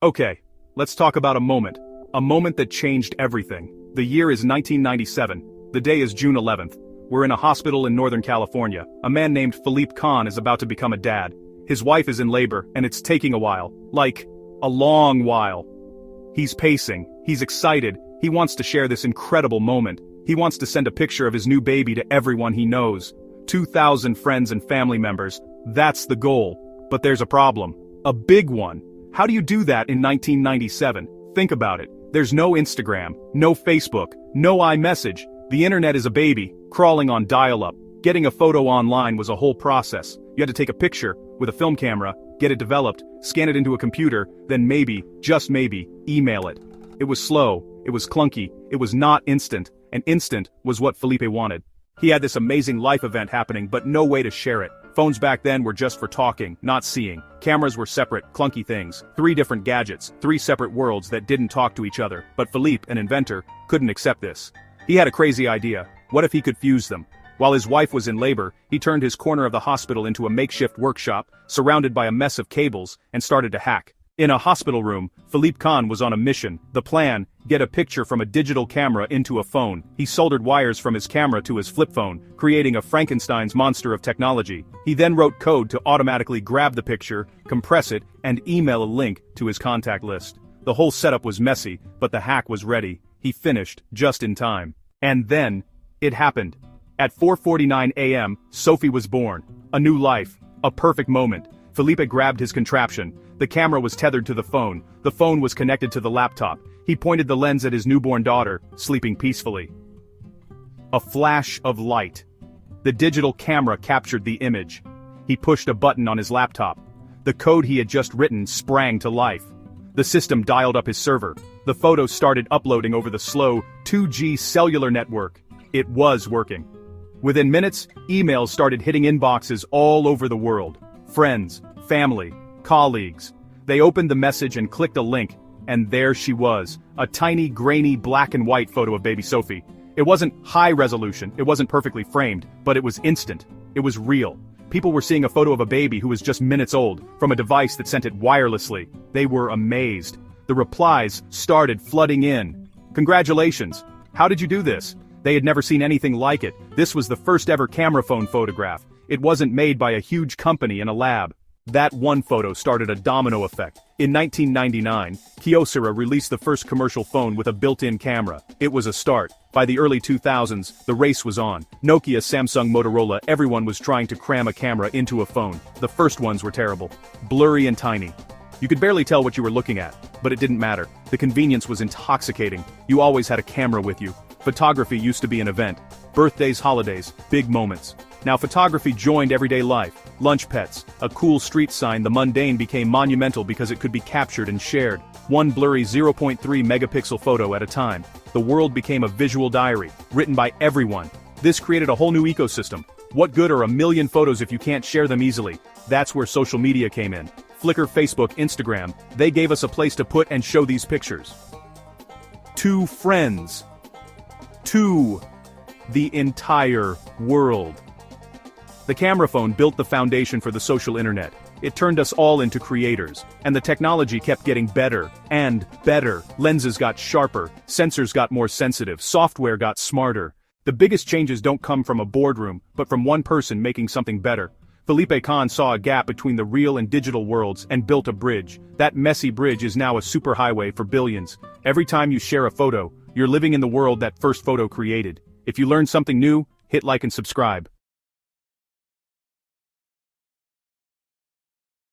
Okay, let's talk about a moment. A moment that changed everything. The year is 1997. The day is June 11th. We're in a hospital in Northern California. A man named Philippe Kahn is about to become a dad. His wife is in labor, and it's taking a while. Like, a long while. He's pacing. He's excited. He wants to share this incredible moment. He wants to send a picture of his new baby to everyone he knows. 2,000 friends and family members. That's the goal. But there's a problem. A big one. How do you do that in 1997? Think about it. There's no Instagram, no Facebook, no iMessage. The internet is a baby, crawling on dial-up. Getting a photo online was a whole process. You had to take a picture, with a film camera, get it developed, scan it into a computer, then maybe, just maybe, email it. It was slow, it was clunky, it was not instant, and instant was what Felipe wanted. He had this amazing life event happening but no way to share it. Phones back then were just for talking, not seeing. Cameras were separate, clunky things. 3 different gadgets, 3 separate worlds that didn't talk to each other. But Philippe, an inventor, couldn't accept this. He had a crazy idea. What if he could fuse them? While his wife was in labor, he turned his corner of the hospital into a makeshift workshop, surrounded by a mess of cables, and started to hack. In a hospital room, Philippe Kahn was on a mission. The plan: get a picture from a digital camera into a phone. He soldered wires from his camera to his flip phone, creating a Frankenstein's monster of technology. He then wrote code to automatically grab the picture, compress it, and email a link to his contact list. The whole setup was messy, but the hack was ready. He finished, just in time. And then, it happened. At 4:49 a.m., Sophie was born. A new life. A perfect moment. Felipe grabbed his contraption. The camera was tethered to the phone. The phone was connected to the laptop. He pointed the lens at his newborn daughter, sleeping peacefully. A flash of light. The digital camera captured the image. He pushed a button on his laptop. The code he had just written sprang to life. The system dialed up his server. The photos started uploading over the slow 2G cellular network. It was working. Within minutes, emails started hitting inboxes all over the world. Friends, family, colleagues. They opened the message and clicked a link, and there she was, a tiny, grainy black and white photo of baby Sophie. It wasn't high resolution, it wasn't perfectly framed, but it was instant. It was real. People were seeing a photo of a baby who was just minutes old, from a device that sent it wirelessly. They were amazed. The replies started flooding in. Congratulations! How did you do this? They had never seen anything like it. This was the first ever camera phone photograph. It wasn't made by a huge company in a lab. That one photo started a domino effect. In 1999, Kyocera released the first commercial phone with a built-in camera. It was a start. By the early 2000s, the race was on. Nokia, Samsung, Motorola, everyone was trying to cram a camera into a phone. The first ones were terrible. Blurry and tiny. You could barely tell what you were looking at, but it didn't matter. The convenience was intoxicating. You always had a camera with you. Photography used to be an event. Birthdays, holidays, big moments. Now photography joined everyday life. Lunch pets, a cool street sign, the mundane became monumental because it could be captured and shared. One blurry 0.3 megapixel photo at a time. The world became a visual diary, written by everyone. This created a whole new ecosystem. What good are a million photos if you can't share them easily? That's where social media came in. Flickr, Facebook, Instagram, they gave us a place to put and show these pictures. To friends. To the entire world. The camera phone built the foundation for the social internet. It turned us all into creators, and the technology kept getting better and better. Lenses got sharper, sensors got more sensitive, software got smarter. The biggest changes don't come from a boardroom, but from one person making something better. Felipe Kahn saw a gap between the real and digital worlds and built a bridge. That messy bridge is now a superhighway for billions. Every time you share a photo, you're living in the world that first photo created. If you learned something new, hit like and subscribe.